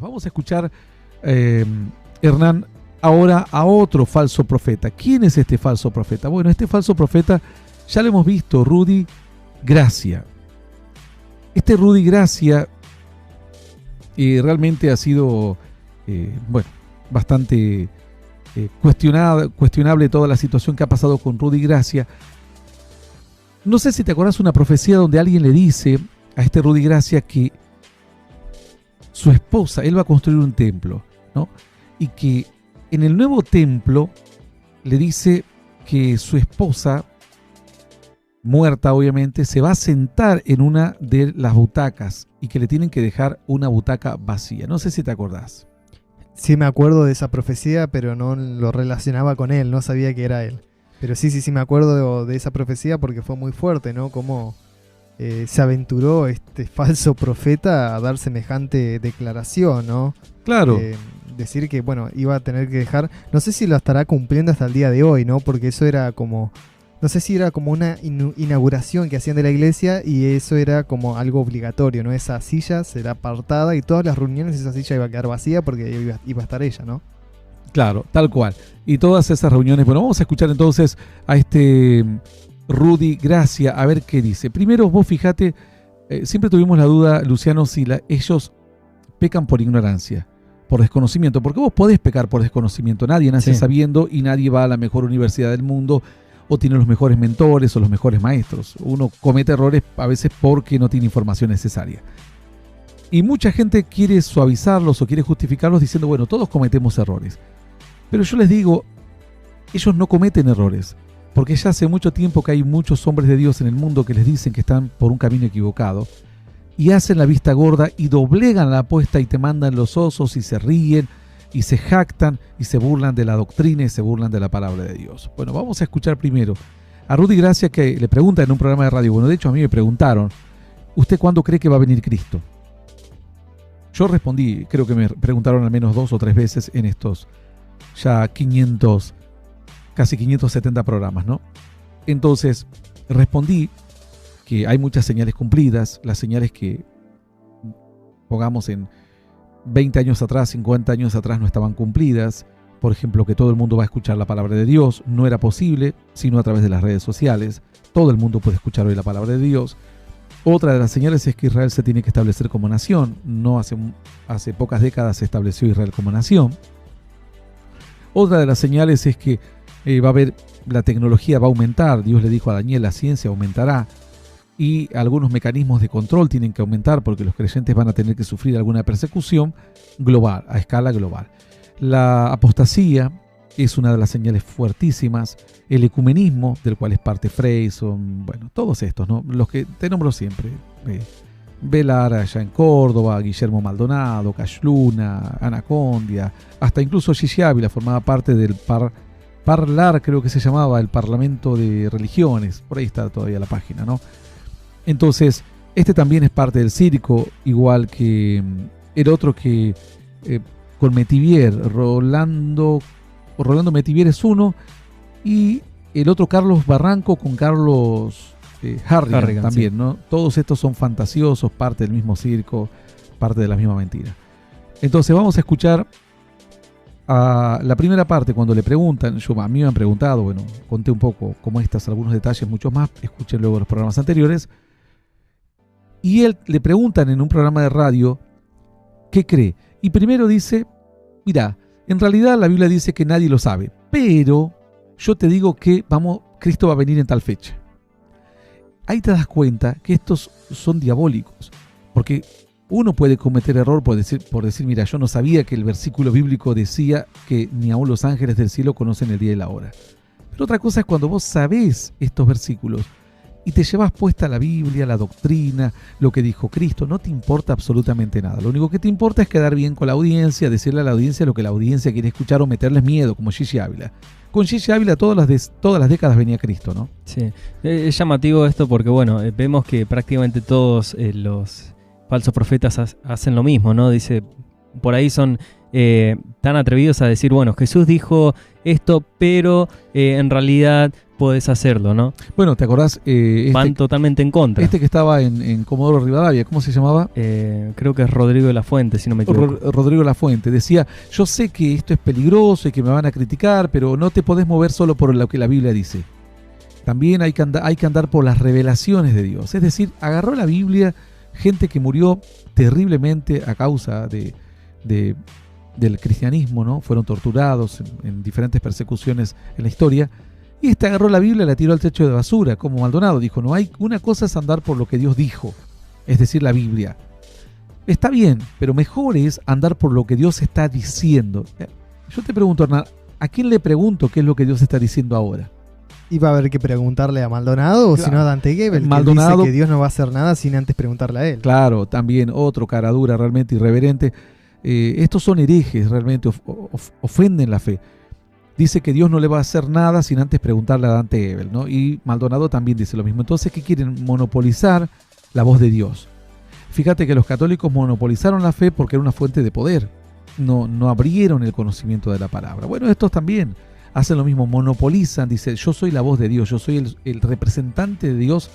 Vamos a escuchar, Hernán, ahora a otro falso profeta. ¿Quién es este falso profeta? Bueno, este falso profeta ya lo hemos visto, Rudy Gracia. Este Rudy Gracia realmente ha sido, bastante cuestionable toda la situación que ha pasado con Rudy Gracia. No sé si te acuerdas una profecía donde alguien le dice a este Rudy Gracia que su esposa, él va a construir un templo, ¿no? Y que en el nuevo templo le dice que su esposa, muerta obviamente, se va a sentar en una de las butacas y que le tienen que dejar una butaca vacía. No sé si te acordás. Sí, me acuerdo de esa profecía, pero no lo relacionaba con él, no sabía que era él. Pero sí me acuerdo de esa profecía porque fue muy fuerte, ¿no? Cómo se aventuró este falso profeta a dar semejante declaración, ¿no? Claro. Decir que, bueno, iba a tener que dejar... No sé si lo estará cumpliendo hasta el día de hoy, ¿no? Porque eso era como... No sé si era como una inauguración que hacían de la iglesia y eso era como algo obligatorio, ¿no? Esa silla será apartada y todas las reuniones esa silla iba a quedar vacía porque iba a estar ella, ¿no? Claro, tal cual. Y todas esas reuniones... Bueno, vamos a escuchar entonces a este Rudy Gracia a ver qué dice. Primero, vos fíjate, siempre tuvimos la duda, Luciano, si ellos pecan por ignorancia, por desconocimiento, porque vos podés pecar por desconocimiento. Nadie nace sabiendo y nadie va a la mejor universidad del mundo o tiene los mejores mentores o los mejores maestros. Uno comete errores a veces porque no tiene información necesaria. Y mucha gente quiere suavizarlos o quiere justificarlos diciendo, bueno, todos cometemos errores. Pero yo les digo, ellos no cometen errores, porque ya hace mucho tiempo que hay muchos hombres de Dios en el mundo que les dicen que están por un camino equivocado y hacen la vista gorda y doblegan la apuesta y te mandan los osos y se ríen y se jactan y se burlan de la doctrina y se burlan de la palabra de Dios. Bueno, vamos a escuchar primero a Rudy Gracia, que le pregunta en un programa de radio. Bueno, de hecho a mí me preguntaron, ¿usted cuándo cree que va a venir Cristo? Yo respondí, creo que me preguntaron al menos 2 o 3 veces en estos ya casi 570 programas, ¿no? Entonces respondí que hay muchas señales cumplidas, las señales que, pongamos, en 20 años atrás, 50 años atrás no estaban cumplidas. Por ejemplo, que todo el mundo va a escuchar la palabra de Dios, no era posible, sino a través de las redes sociales. Todo el mundo puede escuchar hoy la palabra de Dios. Otra de las señales es que Israel se tiene que establecer como nación. No hace pocas décadas se estableció Israel como nación. Otra de las señales es que la tecnología va a aumentar. Dios le dijo a Daniel, la ciencia aumentará. Y algunos mecanismos de control tienen que aumentar porque los creyentes van a tener que sufrir alguna persecución global, a escala global. La apostasía es una de las señales fuertísimas. El ecumenismo, del cual es parte Freyson, bueno, todos estos, ¿no? Los que te nombro siempre. Velar allá en Córdoba, Guillermo Maldonado, Cashluna, Anacondia, hasta incluso Gigi Ávila formaba parte del Parlar, creo que se llamaba, el Parlamento de Religiones. Por ahí está todavía la página, ¿no? Entonces, este también es parte del circo, igual que el otro que con Metivier, Rolando Metivier es uno, y el otro Carlos Barranco con Carlos Harrigan también, sí. ¿No? Todos estos son fantasiosos, parte del mismo circo, parte de la misma mentira. Entonces vamos a escuchar a la primera parte cuando le preguntan. A mí me han preguntado, bueno, conté un poco como algunos detalles, muchos más, escuchen luego los programas anteriores. Y él le preguntan en un programa de radio qué cree. Y primero dice, mira, en realidad la Biblia dice que nadie lo sabe, pero yo te digo que Cristo va a venir en tal fecha. Ahí te das cuenta que estos son diabólicos, porque uno puede cometer error por decir, mira, yo no sabía que el versículo bíblico decía que ni aun los ángeles del cielo conocen el día y la hora. Pero otra cosa es cuando vos sabés estos versículos y te llevas puesta la Biblia, la doctrina, lo que dijo Cristo, no te importa absolutamente nada. Lo único que te importa es quedar bien con la audiencia, decirle a la audiencia lo que la audiencia quiere escuchar o meterles miedo, como Gigi Ávila. Con Gigi Ávila todas las décadas venía Cristo, ¿no? Sí, es llamativo esto porque, bueno, vemos que prácticamente todos los falsos profetas hacen lo mismo, ¿no? Dice, por ahí son tan atrevidos a decir, bueno, Jesús dijo esto, pero en realidad podés hacerlo, ¿no? Bueno, ¿te acordás? Van totalmente en contra. Este que estaba en Comodoro Rivadavia, ¿cómo se llamaba? Creo que es Rodrigo de la Fuente, si no me equivoco. Rodrigo de la Fuente decía, yo sé que esto es peligroso y que me van a criticar, pero no te podés mover solo por lo que la Biblia dice. También hay que andar por las revelaciones de Dios. Es decir, agarró la Biblia gente que murió terriblemente a causa del cristianismo, ¿no? Fueron torturados en diferentes persecuciones en la historia. Y agarró la Biblia y la tiró al techo de basura, como Maldonado dijo. No hay una cosa es andar por lo que Dios dijo, es decir, la Biblia. Está bien, pero mejor es andar por lo que Dios está diciendo. Yo te pregunto, Hernán, ¿a quién le pregunto qué es lo que Dios está diciendo ahora? Iba a haber que preguntarle a Maldonado o si no a Dante Gebel, Maldonado, que dice que Dios no va a hacer nada sin antes preguntarle a él. Claro, también otro cara dura, realmente irreverente. Estos son herejes, realmente ofenden la fe. Dice que Dios no le va a hacer nada sin antes preguntarle a Dante Gebel, ¿no? Y Maldonado también dice lo mismo. Entonces, ¿qué quieren? Monopolizar la voz de Dios. Fíjate que los católicos monopolizaron la fe porque era una fuente de poder. No abrieron el conocimiento de la palabra. Bueno, estos también hacen lo mismo, monopolizan, dice, yo soy la voz de Dios, yo soy el representante de Dios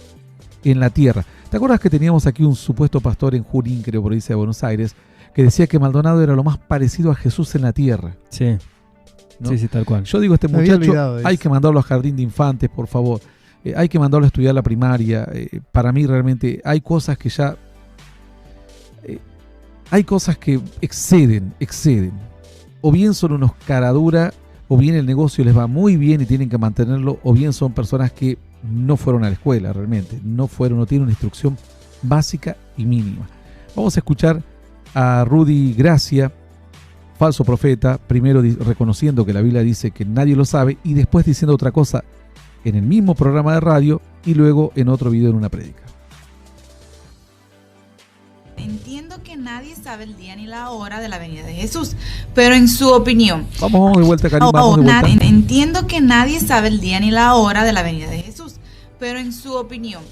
en la tierra. ¿Te acuerdas que teníamos aquí un supuesto pastor en Junín, creo, provincia de Buenos Aires, que decía que Maldonado era lo más parecido a Jesús en la tierra? Sí, ¿no? Sí, tal cual. Yo digo, este muchacho hay que mandarlo a jardín de infantes, por favor. Hay que mandarlo a estudiar la primaria. Para mí realmente hay cosas que ya... hay cosas que exceden. O bien son unos caradura, o bien el negocio les va muy bien y tienen que mantenerlo, o bien son personas que no fueron a la escuela realmente, no tienen una instrucción básica y mínima. Vamos a escuchar a Rudy Gracia, falso profeta, primero reconociendo que la Biblia dice que nadie lo sabe y después diciendo otra cosa en el mismo programa de radio y luego en otro video en una prédica. Entiendo que nadie sabe el día ni la hora de la venida de Jesús, pero en su opinión... Vamos de vuelta, Karim, vamos de vuelta. Entiendo que nadie sabe el día ni la hora de la venida de Jesús, pero en su opinión,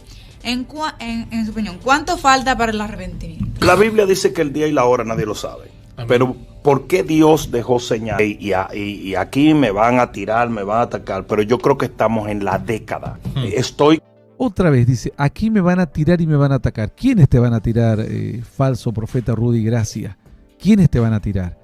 en su opinión, ¿cuánto falta para el arrepentimiento? La Biblia dice que el día y la hora nadie lo sabe. Amén. Pero ¿por qué Dios dejó señal? Y aquí me van a tirar, me van a atacar, pero yo creo que estamos en la década. Otra vez dice, aquí me van a tirar y me van a atacar. ¿Quiénes te van a tirar, falso profeta Rudy Gracia? ¿Quiénes te van a tirar?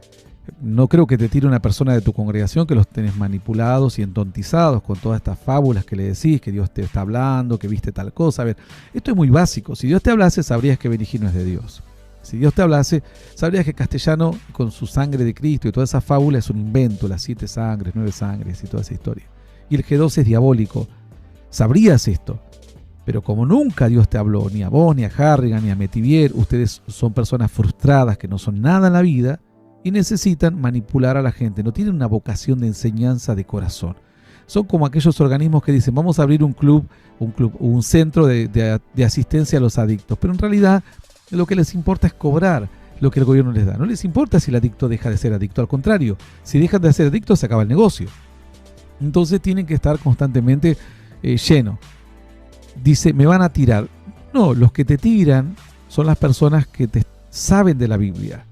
No creo que te tire una persona de tu congregación que los tenés manipulados y entontizados con todas estas fábulas que le decís, que Dios te está hablando, que viste tal cosa. A ver, esto es muy básico. Si Dios te hablase, sabrías que Benigino es de Dios. Si Dios te hablase, sabrías que Castellano, con su sangre de Cristo y toda esa fábula, es un invento, las 7 sangres, 9 sangres y toda esa historia. Y el G2 es diabólico. Sabrías esto. Pero como nunca Dios te habló, ni a vos, ni a Harrigan, ni a Metivier, ustedes son personas frustradas que no son nada en la vida y necesitan manipular a la gente. No tienen una vocación de enseñanza de corazón. Son como aquellos organismos que dicen, vamos a abrir un centro de asistencia a los adictos. Pero en realidad lo que les importa es cobrar lo que el gobierno les da. No les importa si el adicto deja de ser adicto. Al contrario, si dejan de ser adictos se acaba el negocio. Entonces tienen que estar constantemente llenos. Dice, me van a tirar. No, los que te tiran son las personas que te saben de la Biblia.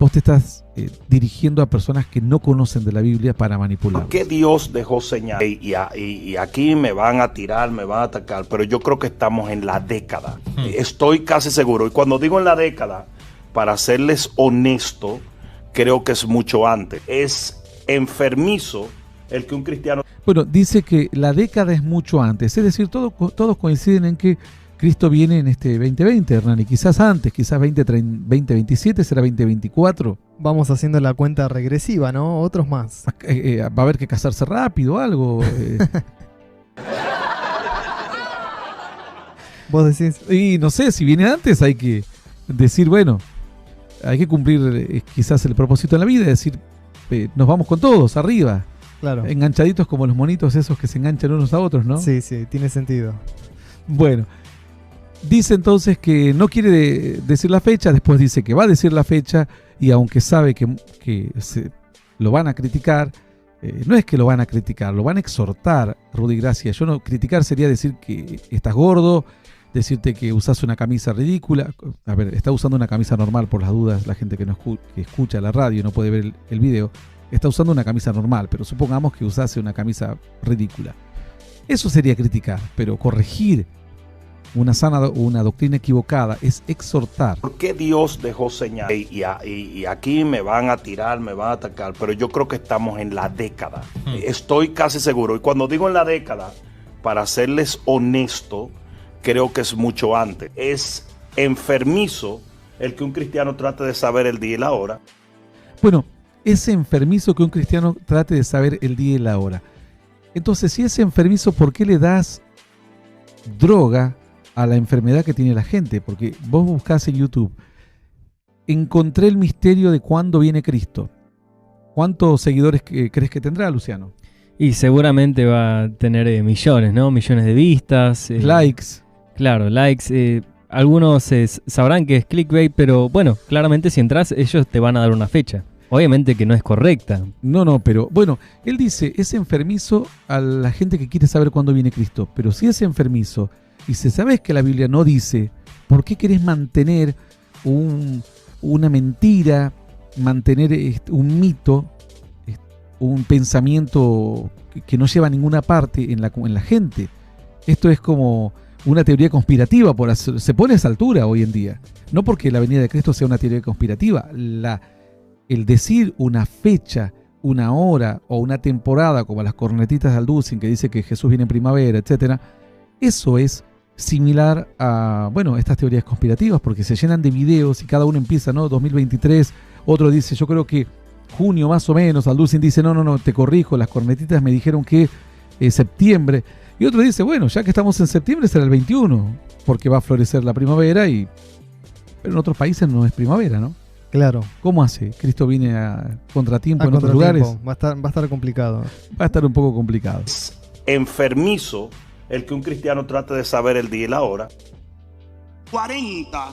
Vos te estás dirigiendo a personas que no conocen de la Biblia para manipular. ¿Por qué Dios dejó señal? Y aquí me van a tirar, me van a atacar, pero yo creo que estamos en la década. Estoy casi seguro. Y cuando digo en la década, para serles honesto, creo que es mucho antes. Es enfermizo el que un cristiano... Bueno, dice que la década es mucho antes, es decir, todos coinciden en que Cristo viene en este 2020, Hernán, y quizás antes, quizás 2027, será 2024. Vamos haciendo la cuenta regresiva, ¿no? Otros más. Va a haber que casarse rápido, algo. ¿Vos decís? Y no sé, si viene antes hay que decir, bueno, hay que cumplir quizás el propósito en la vida, decir, nos vamos con todos, arriba. Claro. Enganchaditos como los monitos esos que se enganchan unos a otros, ¿no? Sí, tiene sentido. Bueno, dice entonces que no quiere decir la fecha, después dice que va a decir la fecha y aunque sabe que lo van a criticar, no es que lo van a criticar, lo van a exhortar, Rudy Gracia. Criticar sería decir que estás gordo, decirte que usas una camisa ridícula. A ver, está usando una camisa normal por las dudas, la gente que escucha la radio y no puede ver el video. Está usando una camisa normal, pero supongamos que usase una camisa ridícula. Eso sería criticar, pero corregir una doctrina equivocada es exhortar. ¿Por qué Dios dejó señal? Y aquí me van a tirar, me van a atacar, pero yo creo que estamos en la década. Estoy casi seguro. Y cuando digo en la década, para serles honesto, creo que es mucho antes. Es enfermizo el que un cristiano trate de saber el día y la hora. Bueno, es enfermizo que un cristiano trate de saber el día y la hora. Entonces, si es enfermizo, ¿por qué le das droga a la enfermedad que tiene la gente? Porque vos buscás en YouTube, encontré el misterio de cuándo viene Cristo. ¿Cuántos seguidores crees que tendrá, Luciano? Y seguramente va a tener millones, ¿no? Millones de vistas. Likes. Claro, likes. Algunos sabrán que es clickbait, pero bueno, claramente si entras, ellos te van a dar una fecha. Obviamente que no es correcta. No, pero bueno, él dice, es enfermizo a la gente que quiere saber cuándo viene Cristo. Pero si es enfermizo, y si sabes que la Biblia no dice, ¿por qué querés mantener una mentira, mantener un mito, un pensamiento que no lleva a ninguna parte en la gente? Esto es como una teoría conspirativa, se pone a esa altura hoy en día. No porque la venida de Cristo sea una teoría conspirativa. El decir una fecha, una hora o una temporada, como las cornetitas de Alducin, que dice que Jesús viene en primavera, etcétera, eso es similar a, estas teorías conspirativas, porque se llenan de videos y cada uno empieza, ¿no? 2023, otro dice, yo creo que junio más o menos, Alducin dice, no, te corrijo, las cornetitas me dijeron que septiembre, y otro dice, bueno, ya que estamos en septiembre será el 21, porque va a florecer la primavera, pero en otros países no es primavera, ¿no? Claro. ¿Cómo hace? ¿Cristo viene a contratiempo en otros lugares? Va a estar complicado. Va a estar un poco complicado. Es enfermizo el que un cristiano trate de saber el día y la hora. 40.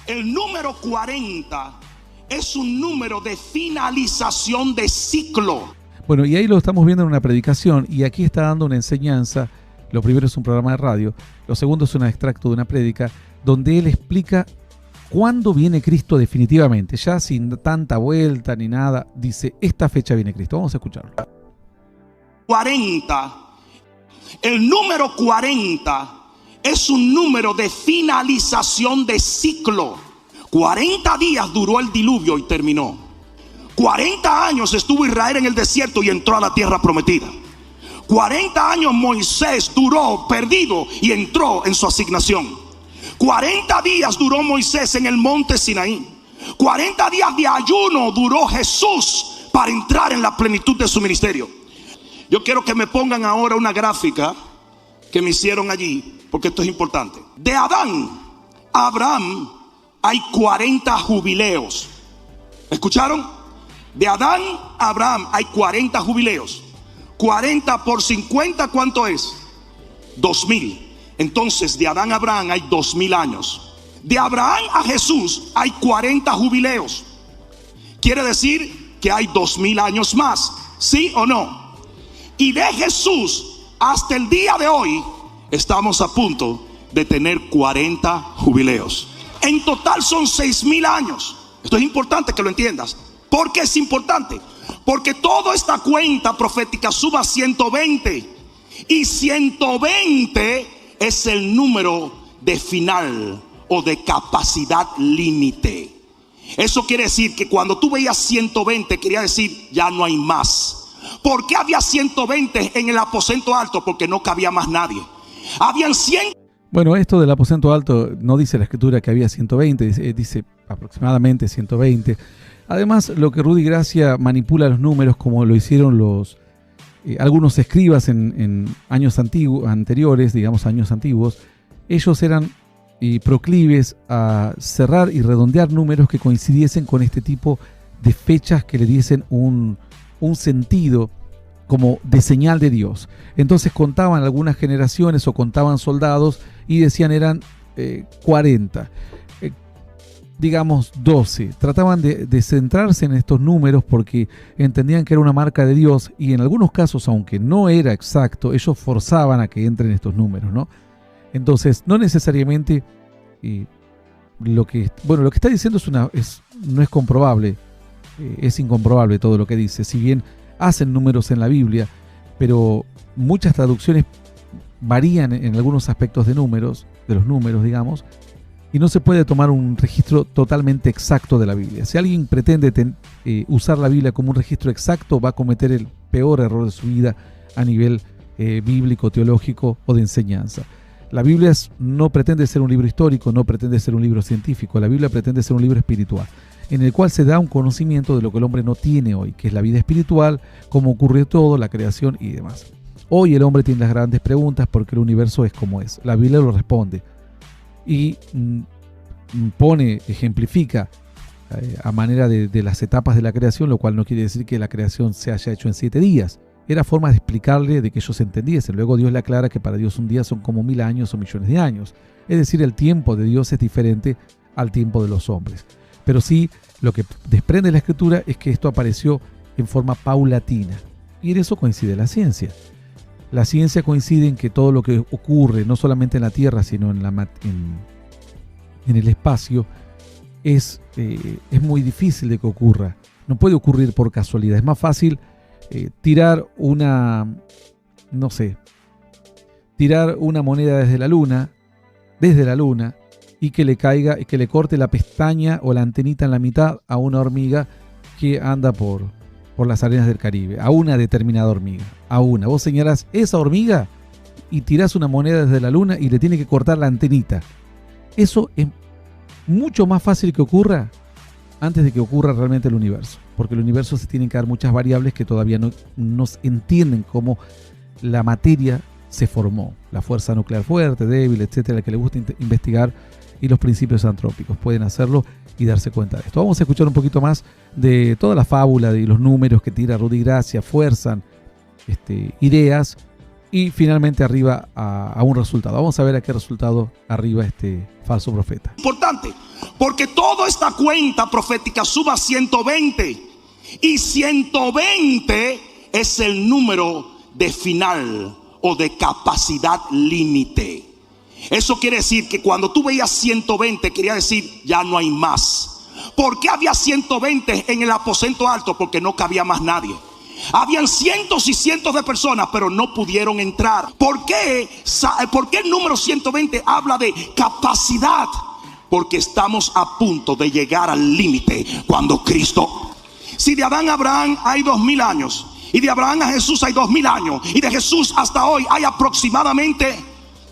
El número 40 es un número de finalización de ciclo. Bueno, y ahí lo estamos viendo en una predicación, y aquí está dando una enseñanza. Lo primero es un programa de radio, lo segundo es un extracto de una prédica, donde él explica cuándo viene Cristo definitivamente, ya sin tanta vuelta ni nada. Dice, esta fecha viene Cristo. Vamos a escucharlo. 40. El número 40 es un número de finalización de ciclo. 40 días duró el diluvio y terminó. 40 años estuvo Israel en el desierto y entró a la tierra prometida. 40 años Moisés duró perdido y entró en su asignación. 40 días duró Moisés en el monte Sinaí. 40 días de ayuno duró Jesús para entrar en la plenitud de su ministerio. Yo quiero que me pongan ahora una gráfica que me hicieron allí, porque esto es importante. De Adán a Abraham hay 40 jubileos. ¿Escucharon? De Adán a Abraham hay 40 jubileos. 40 por 50, ¿cuánto es? 2000. Entonces de Adán a Abraham hay 2000 años. De Abraham a Jesús hay 40 jubileos. Quiere decir que hay 2000 años más. ¿Sí o no? Y de Jesús hasta el día de hoy estamos a punto de tener 40 jubileos. En total son 6000 años. Esto es importante que lo entiendas. ¿Por qué es importante? Porque toda esta cuenta profética suma 120. Y 120 es el número de final o de capacidad límite. Eso quiere decir que cuando tú veías 120, quería decir ya no hay más. ¿Por qué había 120 en el aposento alto? Porque no cabía más nadie. Habían 100. Bueno, esto del aposento alto no dice la escritura que había 120, dice aproximadamente 120. Además, lo que Rudy Gracia manipula los números, como lo hicieron algunos escribas en años anteriores, digamos años antiguos, ellos eran proclives a cerrar y redondear números que coincidiesen con este tipo de fechas que le diesen un sentido como de señal de Dios. Entonces contaban algunas generaciones o contaban soldados y decían eran 40, digamos 12. Trataban de centrarse en estos números porque entendían que era una marca de Dios, y en algunos casos, aunque no era exacto, ellos forzaban a que entren estos números, ¿no? Entonces, no necesariamente lo que está diciendo no es comprobable. Es incomprobable todo lo que dice, si bien hacen números en la Biblia, pero muchas traducciones varían en algunos aspectos de los números, digamos, y no se puede tomar un registro totalmente exacto de la Biblia. Si alguien pretende usar la Biblia como un registro exacto, va a cometer el peor error de su vida a nivel bíblico, teológico o de enseñanza. La Biblia no pretende ser un libro histórico, no pretende ser un libro científico. La Biblia pretende ser un libro espiritual, en el cual se da un conocimiento de lo que el hombre no tiene hoy, que es la vida espiritual, cómo ocurrió todo, la creación y demás. Hoy el hombre tiene las grandes preguntas porque el universo es como es. La Biblia lo responde y ejemplifica a manera de las etapas de la creación, lo cual no quiere decir que la creación se haya hecho en 7 días. Era forma de explicarle, de que ellos entendiesen. Luego Dios le aclara que para Dios un día son como 1000 años o millones de años. Es decir, el tiempo de Dios es diferente al tiempo de los hombres. Pero sí, lo que desprende la Escritura es que esto apareció en forma paulatina. Y en eso coincide la ciencia. La ciencia coincide en que todo lo que ocurre, no solamente en la Tierra, sino en el espacio, es muy difícil de que ocurra. No puede ocurrir por casualidad. Es más fácil tirar una moneda desde la luna, y que le caiga y que le corte la pestaña o la antenita en la mitad a una hormiga que anda por las arenas del Caribe, a una determinada hormiga, a una. Vos señalás esa hormiga y tirás una moneda desde la luna y le tiene que cortar la antenita. Eso es mucho más fácil que ocurra antes de que ocurra realmente el universo, porque el universo se tienen que dar muchas variables que todavía no se entienden cómo la materia se formó, la fuerza nuclear fuerte, débil, etcétera, que le gusta investigar, y los principios antrópicos pueden hacerlo y darse cuenta de esto. Vamos a escuchar un poquito más de toda la fábula de los números que tira Rudy Gracia, fuerzan ideas y finalmente arriba a un resultado. Vamos a ver a qué resultado arriba este falso profeta. Importante, porque toda esta cuenta profética suma 120 y 120 es el número de final o de capacidad límite. Eso quiere decir que cuando tú veías 120, quería decir ya no hay más. ¿Por qué había 120 en el aposento alto? Porque no cabía más nadie. Habían cientos y cientos de personas, pero no pudieron entrar. ¿Por qué el número 120 habla de capacidad? Porque estamos a punto de llegar al límite cuando Cristo. Si de Adán a Abraham hay 2000 años, y de Abraham a Jesús hay 2000 años, y de Jesús hasta hoy hay aproximadamente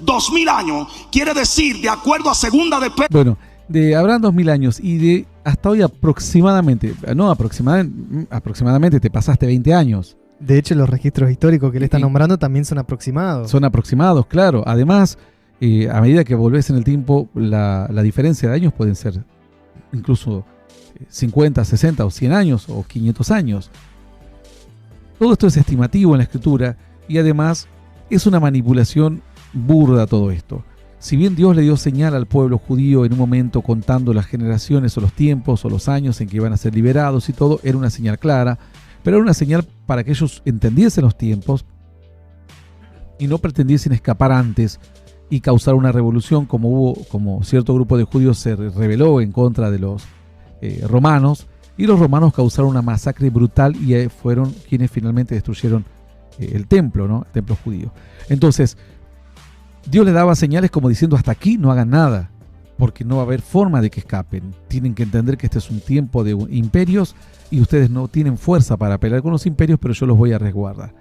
2000 años, quiere decir, de acuerdo a segunda de Pedro. Bueno, de Abraham 2000 años y de hasta hoy aproximadamente te pasaste 20 años. De hecho, los registros históricos que le está nombrando también son aproximados. Son aproximados, claro. Además, a medida que volvés en el tiempo, la diferencia de años pueden ser incluso 50, 60 o 100 años o 500 años. Todo esto es estimativo en la Escritura y además es una manipulación burda todo esto. Si bien Dios le dio señal al pueblo judío en un momento contando las generaciones o los tiempos o los años en que iban a ser liberados y todo, era una señal clara, pero era una señal para que ellos entendiesen los tiempos y no pretendiesen escapar antes y causar una revolución como cierto grupo de judíos se rebeló en contra de los romanos, y los romanos causaron una masacre brutal y fueron quienes finalmente destruyeron el templo, ¿no? El templo judío. Entonces, Dios les daba señales como diciendo: hasta aquí no hagan nada, porque no va a haber forma de que escapen. Tienen que entender que este es un tiempo de imperios y ustedes no tienen fuerza para pelear con los imperios, pero yo los voy a resguardar.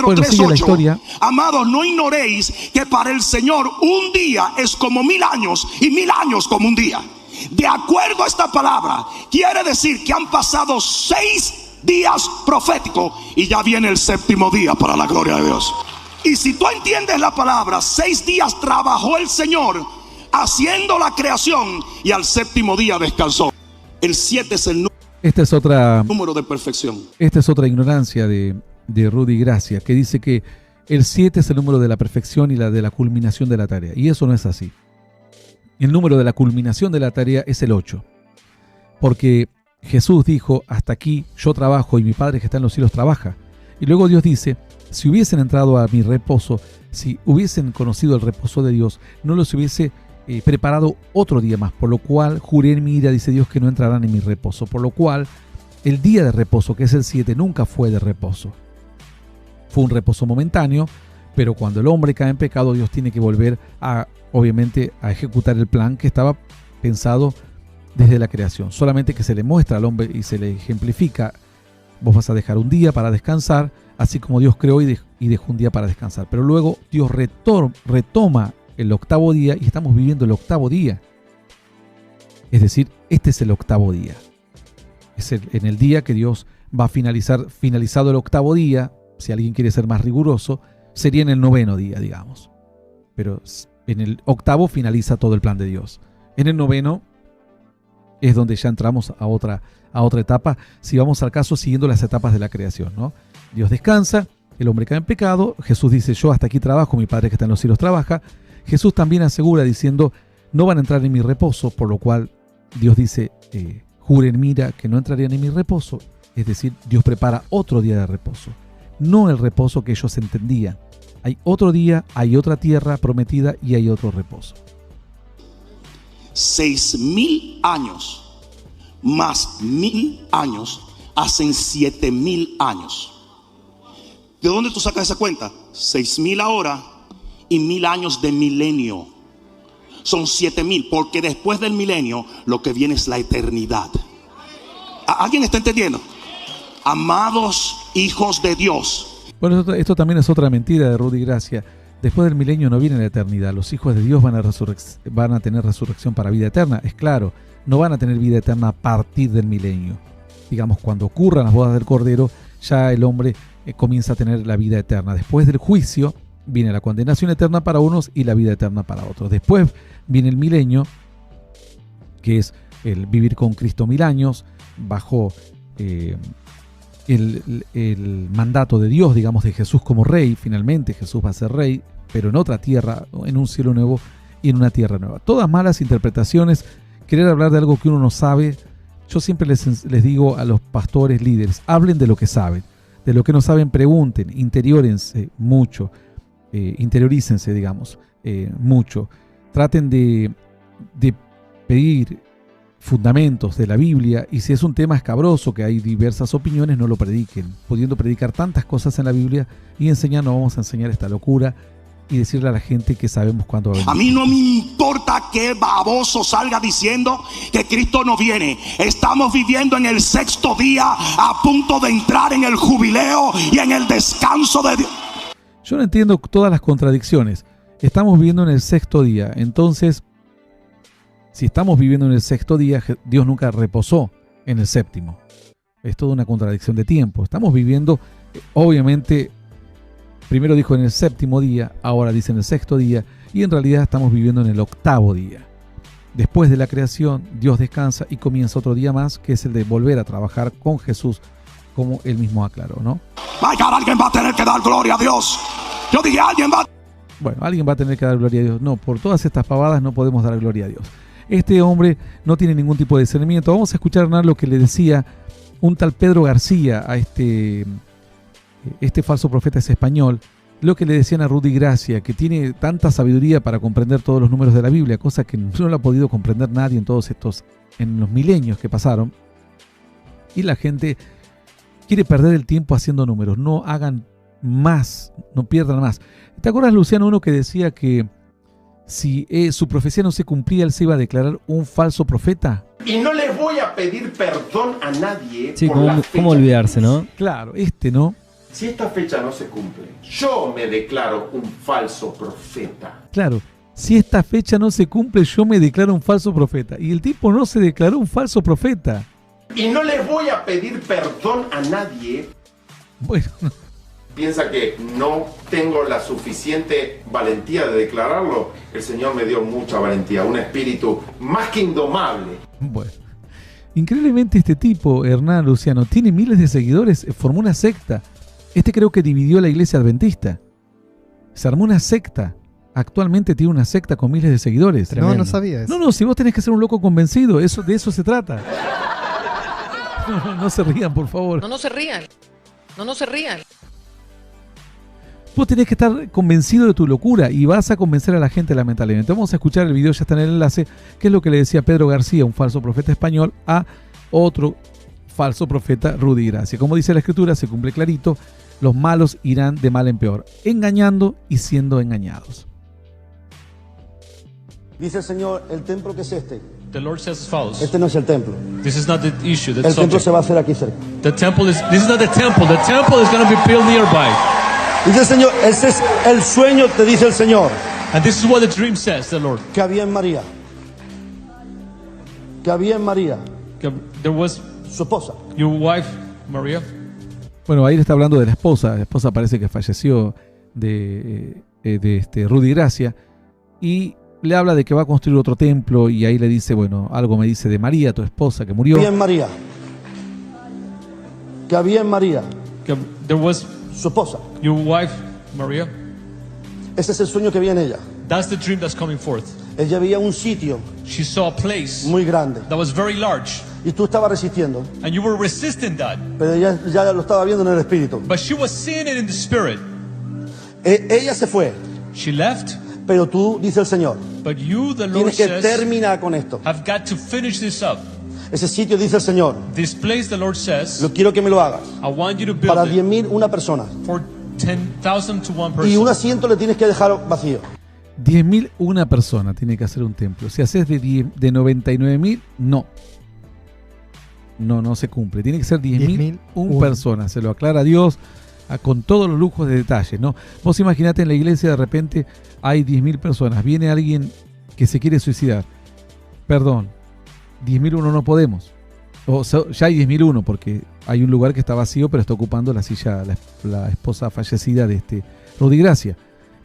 Bueno, sigue la historia. Amados, no ignoréis que para el Señor un día es como 1000 años y 1000 años como un día. De acuerdo a esta palabra, quiere decir que han pasado 6 días proféticos y ya viene el 7º día para la gloria de Dios. Y si tú entiendes la palabra, 6 días trabajó el Señor haciendo la creación y al 7º día descansó. El 7 es el número de perfección. Esta es otra ignorancia de Rudy Gracia, que dice que el 7 es el número de la perfección y la de la culminación de la tarea. Y eso no es así. El número de la culminación de la tarea es el 8. Porque Jesús dijo: hasta aquí yo trabajo y mi Padre que está en los cielos trabaja. Y luego Dios dice: si hubiesen entrado a mi reposo, si hubiesen conocido el reposo de Dios, no los hubiese preparado otro día más. Por lo cual juré en mi ira, dice Dios, que no entrarán en mi reposo. Por lo cual el día de reposo, que es el 7, nunca fue de reposo. Fue un reposo momentáneo, pero cuando el hombre cae en pecado, Dios tiene que volver obviamente, a ejecutar el plan que estaba pensado desde la creación. Solamente que se le muestra al hombre y se le ejemplifica: vos vas a dejar un día para descansar, así como Dios creó y dejó un día para descansar. Pero luego Dios retoma el octavo día y estamos viviendo el octavo día. Es decir, este es el octavo día. Es en el día que Dios va a finalizado el octavo día. Si alguien quiere ser más riguroso, sería en el noveno día, digamos. Pero en el octavo finaliza todo el plan de Dios. En el noveno es donde ya entramos a otra etapa, si vamos al caso siguiendo las etapas de la creación, ¿no? Dios descansa, el hombre cae en pecado, Jesús dice: yo hasta aquí trabajo, mi Padre que está en los cielos trabaja. Jesús también asegura diciendo: no van a entrar en mi reposo, por lo cual Dios dice: juren, mira, que no entrarían en mi reposo. Es decir, Dios prepara otro día de reposo, no el reposo que ellos entendían. Hay otro día, hay otra tierra prometida y hay otro reposo. 6.000 años más 1.000 años hacen 7.000 años. ¿De dónde tú sacas esa cuenta? 6.000 ahora y 1.000 años de milenio. Son 7.000, porque después del milenio lo que viene es la eternidad. ¿Alguien está entendiendo? Amados hijos de Dios. Bueno, esto también es otra mentira de Rudy Gracia. Después del milenio no viene la eternidad. Los hijos de Dios van a tener resurrección para vida eterna. Es claro, no van a tener vida eterna a partir del milenio. Digamos, cuando ocurran las bodas del Cordero, ya el hombre comienza a tener la vida eterna. Después del juicio viene la condenación eterna para unos y la vida eterna para otros. Después viene el milenio, que es el vivir con Cristo 1000 años, bajo el mandato de Dios, digamos, de Jesús como rey. Finalmente Jesús va a ser rey, pero en otra tierra, en un cielo nuevo y en una tierra nueva. Todas malas interpretaciones, querer hablar de algo que uno no sabe. Yo siempre les digo a los pastores líderes: hablen de lo que saben. De lo que no saben, pregunten, interiorícense mucho, digamos, mucho. Traten de pedir fundamentos de la Biblia, y si es un tema escabroso que hay diversas opiniones, no lo prediquen. Pudiendo predicar tantas cosas en la Biblia y enseñar, no vamos a enseñar esta locura y decirle a la gente que sabemos cuándo va a venir. A mí no me importa que baboso salga diciendo que Cristo no viene. Estamos viviendo en el 6º día, a punto de entrar en el jubileo y en el descanso de Dios. Yo no entiendo todas las contradicciones. Estamos viviendo en el 6º día, entonces, si estamos viviendo en el 6º día, Dios nunca reposó en el 7º. Es toda una contradicción de tiempo. Estamos viviendo, obviamente, primero dijo en el 7º día, ahora dice en el 6º día, y en realidad estamos viviendo en el 8º día. Después de la creación, Dios descansa y comienza otro día más, que es el de volver a trabajar con Jesús, como él mismo aclaró, ¿no? Alguien va a tener que dar gloria a Dios. Yo dije, alguien va. Bueno, alguien va a tener que dar gloria a Dios. No, por todas estas pavadas no podemos dar gloria a Dios. Este hombre no tiene ningún tipo de discernimiento. Vamos a escuchar, Hernán, lo que le decía un tal Pedro García a este falso profeta es español. Lo que le decían a Rudy Gracia, que tiene tanta sabiduría para comprender todos los números de la Biblia, cosa que no lo ha podido comprender nadie en los milenios que pasaron. Y la gente quiere perder el tiempo haciendo números. No hagan más, no pierdan más. ¿Te acuerdas, Luciano, uno que decía que si su profecía no se cumplía, él se iba a declarar un falso profeta? Y no les voy a pedir perdón a nadie. Sí, por la fecha. ¿cómo olvidarse, no? Claro, ¿no? Si esta fecha no se cumple, yo me declaro un falso profeta. Claro, si esta fecha no se cumple, yo me declaro un falso profeta. Y el tipo no se declaró un falso profeta. Y no les voy a pedir perdón a nadie. Bueno, Piensa que no tengo la suficiente valentía de declararlo. El Señor me dio mucha valentía, un espíritu más que indomable. bueno. Increíblemente este tipo, Hernán, Luciano, tiene miles de seguidores, formó una secta. Creo que dividió la iglesia adventista. Se armó una secta. Actualmente tiene una secta con miles de seguidores. Tremendo. No sabía eso. No, si vos tenés que ser un loco convencido, de eso se trata. No se rían, por favor. No se rían. No se rían. Vos tenés que estar convencido de tu locura y vas a convencer a la gente, lamentablemente. Vamos a escuchar el video, ya está en el enlace, que es lo que le decía Pedro García, un falso profeta español, a otro falso profeta, Rudy Gracia. Como dice la escritura, se cumple clarito, los malos irán de mal en peor, engañando y siendo engañados. Dice el Señor, el templo que es este. The Lord says as follows. Este no es el templo. This is not the issue, the El templo subject. se va a hacer aquí cerca. The temple is, this is not the temple. The temple is going to be built nearby. Dice el Señor, ese es el sueño, te dice el Señor. And this is what the dream says, the Lord. Que había en María. Que había en María. There was su esposa. Your wife, Maria. Bueno, ahí le está hablando de la esposa. La esposa parece que falleció de Rudy Gracia. Y le habla de que va a construir otro templo. Y ahí le dice, bueno, algo me dice de María, tu esposa, que murió. Que había en María. Que había en María. There was su esposa. Your wife, Maria. Ese es el sueño que había en ella. That's the dream that's coming forth. Ella veía un sitio She saw a place muy grande. that was very large. Y tú estabas resistiendo. And you were resisting that. Pero ella ya lo estaba viendo en el espíritu. But she was seeing it in the spirit. Ella se fue. She left. Pero tú, dice el Señor, but you, the Lord, tienes que says, terminar con esto. Have got to finish this up. Ese sitio, dice el Señor, This place, the Lord says, lo quiero que me lo hagas. I want you to build Para it 10,000 una persona. for 10,000 to one person. Y un asiento le tienes que dejar vacío. 10.000 una persona tiene que hacer un templo. Si haces de 99.000, no. No se cumple. Tiene que ser 10.000 una persona. Se lo aclara Dios con todos los lujos de detalle, ¿no? Vos imaginate en la iglesia de repente hay 10.000 personas. Viene alguien que se quiere suicidar. Perdón, 10.001 no podemos. Ya hay 10.001 porque hay un lugar que está vacío pero está ocupando la silla la esposa fallecida de Rudy Gracia.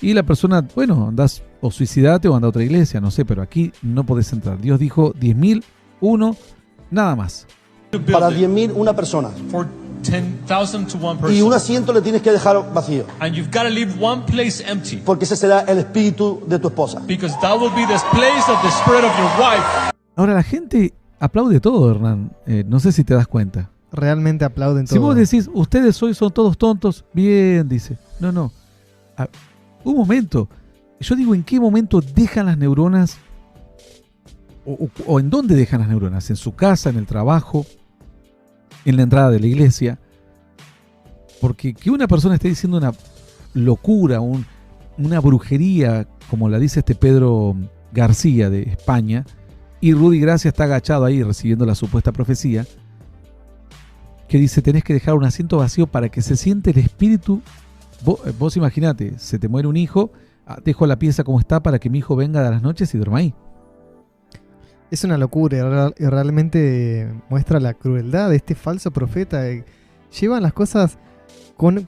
Y la persona, bueno, andás o suicidate o anda a otra iglesia, no sé, pero aquí no podés entrar. Dios dijo 10.001, nada más. Para 10,000 una persona. For 10,000 to one person. Y un asiento le tienes que dejar vacío. And you've got to leave one place empty. Porque ese será el espíritu de tu esposa. Because that will be the place of the spirit of your wife. Ahora la gente aplaude todo, Hernán. No sé si te das cuenta. Realmente aplauden todo. Si vos decís, ustedes hoy son todos tontos, bien, dice. No. Un momento. Yo digo, ¿en qué momento dejan las neuronas? O en dónde dejan las neuronas? ¿En su casa, en el trabajo, en la entrada de la iglesia? Porque que una persona esté diciendo una locura, una brujería, como la dice Pedro García de España, y Rudy Gracia está agachado ahí recibiendo la supuesta profecía, que dice, tenés que dejar un asiento vacío para que se siente el espíritu. Vos imaginate, se te muere un hijo, dejo la pieza como está para que mi hijo venga de las noches y duerma ahí. Es una locura y realmente muestra la crueldad de este falso profeta. Llevan las cosas con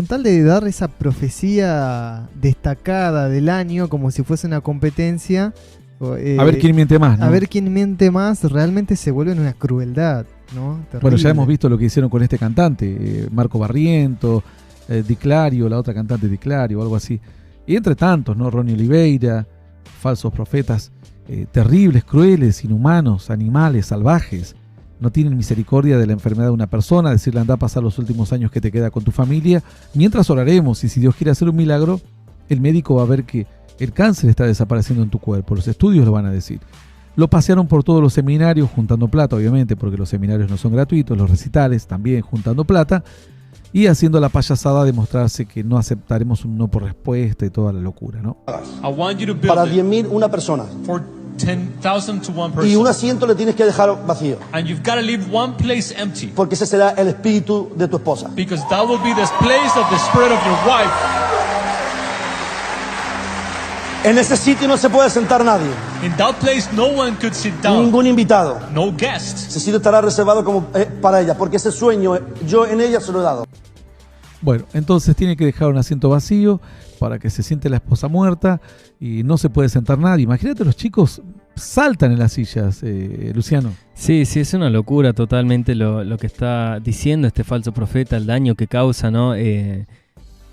tal de dar esa profecía destacada del año como si fuese una competencia. A ver quién miente más, ¿no? A ver quién miente más, realmente se vuelve una crueldad, ¿no? Terrible. Bueno, ya hemos visto lo que hicieron con este cantante, Marco Barriento, Di Clario, la otra cantante Di Clario, algo así. Y entre tantos, ¿no? Ronnie Oliveira, falsos profetas. Terribles, crueles, inhumanos, animales, salvajes. No tienen misericordia de la enfermedad de una persona, decirle anda a pasar los últimos años que te queda con tu familia, mientras oraremos, y si Dios quiere hacer un milagro, el médico va a ver que el cáncer está desapareciendo en tu cuerpo, los estudios lo van a decir. Lo pasearon por todos los seminarios, juntando plata, obviamente, porque los seminarios no son gratuitos, los recitales también juntando plata, y haciendo la payasada de mostrarse que no aceptaremos un no por respuesta y toda la locura, ¿no? Para 10,000 una persona. For 10,000 to one person. Y un asiento le tienes que dejar vacío. And you've got to leave one place empty. Porque ese será el espíritu de tu esposa. Because that will be the place of the spirit of your wife. En ese sitio no se puede sentar nadie. In that place no one could sit down. Ningún invitado. No guest. Ese sitio estará reservado como para ella, porque ese sueño yo en ella se lo he dado. Bueno, entonces tiene que dejar un asiento vacío para que se siente la esposa muerta y no se puede sentar nadie. Imagínate, los chicos saltan en las sillas, Luciano. Sí, es una locura totalmente lo que está diciendo este falso profeta, el daño que causa, ¿no?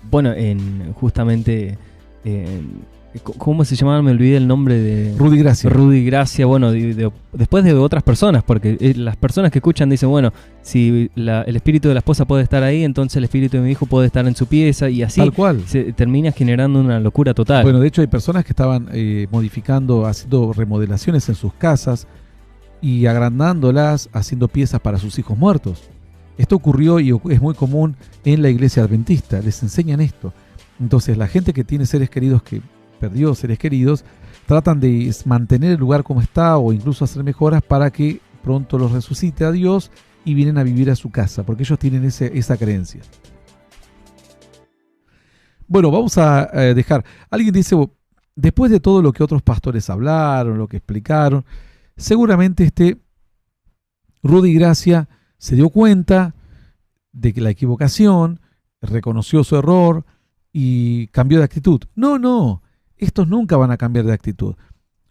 Bueno, justamente... ¿cómo se llamaba? Me olvidé el nombre de... Rudy Gracia. Rudy Gracia, bueno, después de otras personas, porque las personas que escuchan dicen, bueno, si el espíritu de la esposa puede estar ahí, entonces el espíritu de mi hijo puede estar en su pieza, y así tal cual. Se termina generando una locura total. Bueno, de hecho hay personas que estaban modificando, haciendo remodelaciones en sus casas y agrandándolas, haciendo piezas para sus hijos muertos. Esto ocurrió y es muy común en la iglesia adventista, les enseñan esto. Entonces la gente que tiene seres queridos, que perdió seres queridos, tratan de mantener el lugar como está o incluso hacer mejoras para que pronto los resucite a Dios y vienen a vivir a su casa, porque ellos tienen esa creencia. Bueno, vamos a dejar. Alguien dice, después de todo lo que otros pastores hablaron, lo que explicaron, seguramente Rudy Gracia se dio cuenta de que la equivocación, reconoció su error y cambió de actitud. No, estos nunca van a cambiar de actitud.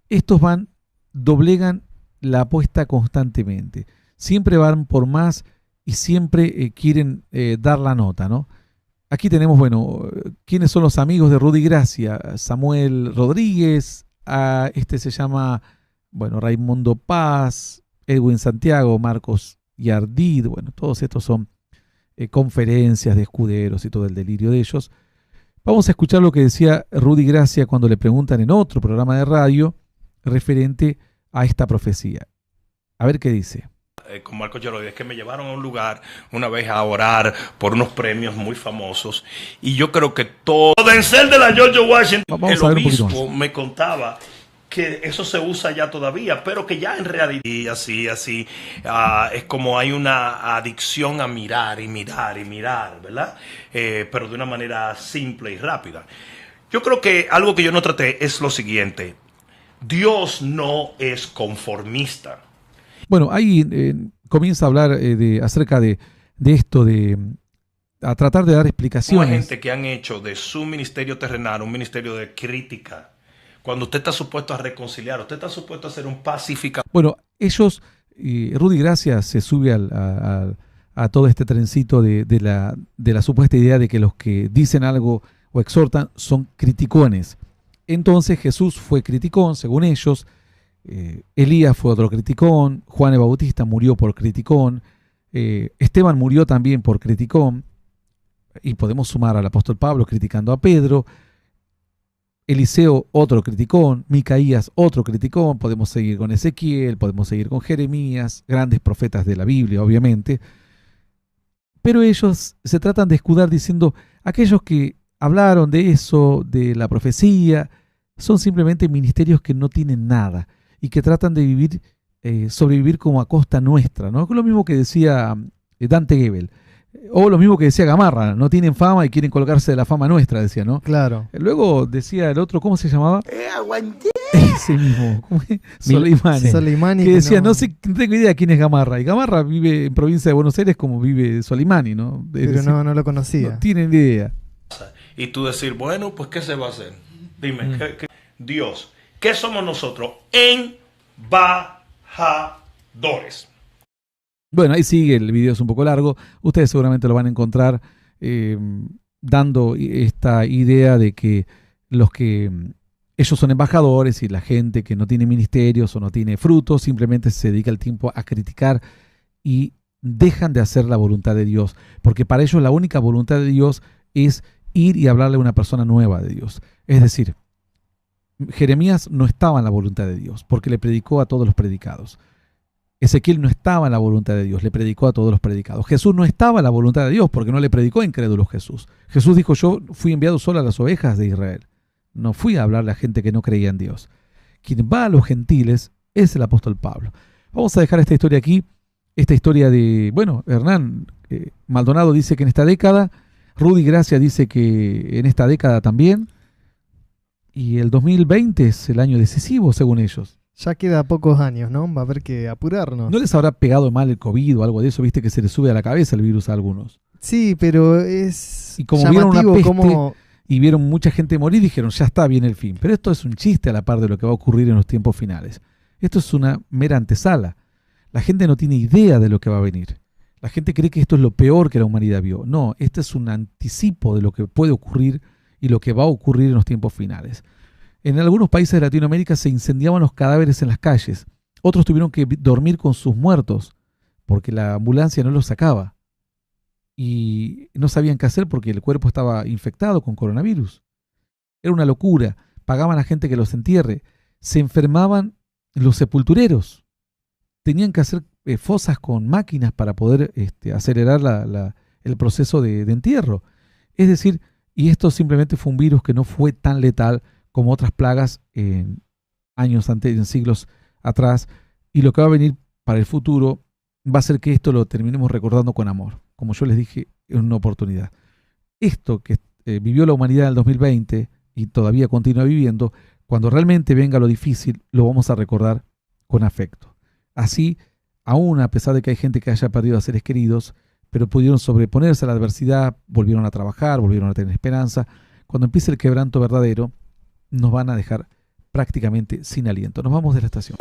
Estos doblegan la apuesta constantemente. Siempre van por más y siempre quieren dar la nota, ¿no? Aquí tenemos, bueno, ¿quiénes son los amigos de Rudy Gracia? Samuel Rodríguez, se llama, bueno, Raimundo Paz, Edwin Santiago, Marcos Yardid, bueno, todos estos son conferencias de escuderos y todo el delirio de ellos. Vamos a escuchar lo que decía Rudy Gracia cuando le preguntan en otro programa de radio referente a esta profecía. A ver qué dice. Con Marcos Yardid, es que me llevaron a un lugar una vez a orar por unos premios muy famosos y yo creo que todo de la George Washington, el obispo me contaba que eso se usa ya todavía, pero que ya en realidad así es como hay una adicción a mirar, ¿verdad? Pero de una manera simple y rápida. Yo creo que algo que yo no traté es lo siguiente: Dios no es conformista. Bueno, ahí comienza a hablar acerca de esto, a tratar de dar explicaciones. Hay gente que han hecho de su ministerio terrenal un ministerio de crítica. Cuando usted está supuesto a reconciliar, usted está supuesto a ser un pacificador. Bueno, Rudy Gracia se sube a todo este trencito de la supuesta idea de que los que dicen algo o exhortan son criticones. Entonces Jesús fue criticón, según ellos. Elías fue otro criticón, Juan el Bautista murió por criticón, Esteban murió también por criticón, y podemos sumar al apóstol Pablo criticando a Pedro, Eliseo otro criticón, Micaías otro criticón, podemos seguir con Ezequiel, podemos seguir con Jeremías, grandes profetas de la Biblia obviamente, pero ellos se tratan de escudar diciendo, aquellos que hablaron de eso, de la profecía, son simplemente ministerios que no tienen nada y que tratan de sobrevivir como a costa nuestra, ¿no? Es lo mismo que decía Dante Gebel, o lo mismo que decía Gamarra, no tienen fama y quieren colgarse de la fama nuestra, decía, ¿no? Claro. Luego decía el otro, ¿cómo se llamaba? Aguanté. Ese mismo, Soleimani, que decía, no tengo idea quién es Gamarra, y Gamarra vive en provincia de Buenos Aires como vive Soleimani, ¿no? Pero decir, no lo conocía. No tienen idea. Y tú decir, bueno, pues ¿qué se va a hacer? Dime, Dios, ¿qué somos nosotros? Embajadores. Bueno, ahí sigue, el video es un poco largo. Ustedes seguramente lo van a encontrar dando esta idea de que ellos son embajadores y la gente que no tiene ministerios o no tiene frutos simplemente se dedica el tiempo a criticar y dejan de hacer la voluntad de Dios. Porque para ellos la única voluntad de Dios es ir y hablarle a una persona nueva de Dios. Es decir, Jeremías no estaba en la voluntad de Dios porque le predicó a todos los predicados. Ezequiel no estaba en la voluntad de Dios, le predicó a todos los predicados. Jesús no estaba en la voluntad de Dios porque no le predicó a incrédulos Jesús. Jesús dijo, yo fui enviado solo a las ovejas de Israel. No fui a hablarle a gente que no creía en Dios. Quien va a los gentiles es el apóstol Pablo. Vamos a dejar esta historia aquí. Esta historia de, bueno, Hernán Maldonado dice que en esta década, Rudy Gracia dice que en esta década también, y el 2020 es el año decisivo según ellos. Ya queda pocos años, ¿no? Va a haber que apurarnos. ¿No les habrá pegado mal el COVID o algo de eso? Viste que se les sube a la cabeza el virus a algunos. Sí, pero es y como llamativo, vieron una peste y vieron mucha gente morir, dijeron, ya está, viene el fin. Pero esto es un chiste a la par de lo que va a ocurrir en los tiempos finales. Esto es una mera antesala. La gente no tiene idea de lo que va a venir. La gente cree que esto es lo peor que la humanidad vio. No, este es un anticipo de lo que puede ocurrir y lo que va a ocurrir en los tiempos finales. En algunos países de Latinoamérica se incendiaban los cadáveres en las calles. Otros tuvieron que dormir con sus muertos porque la ambulancia no los sacaba. Y no sabían qué hacer porque el cuerpo estaba infectado con coronavirus. Era una locura. Pagaban a gente que los entierre. Se enfermaban los sepultureros. Tenían que hacer fosas con máquinas para poder acelerar el proceso de entierro. Es decir, y esto simplemente fue un virus que no fue tan letal como otras plagas en siglos atrás, y lo que va a venir para el futuro va a ser que esto lo terminemos recordando con amor, como yo les dije, en una oportunidad. Esto que vivió la humanidad en el 2020 y todavía continúa viviendo, cuando realmente venga lo difícil, lo vamos a recordar con afecto. Así, aún a pesar de que hay gente que haya perdido a seres queridos, pero pudieron sobreponerse a la adversidad, volvieron a trabajar, volvieron a tener esperanza. Cuando empiece el quebranto verdadero, nos van a dejar prácticamente sin aliento. Nos vamos de la estación.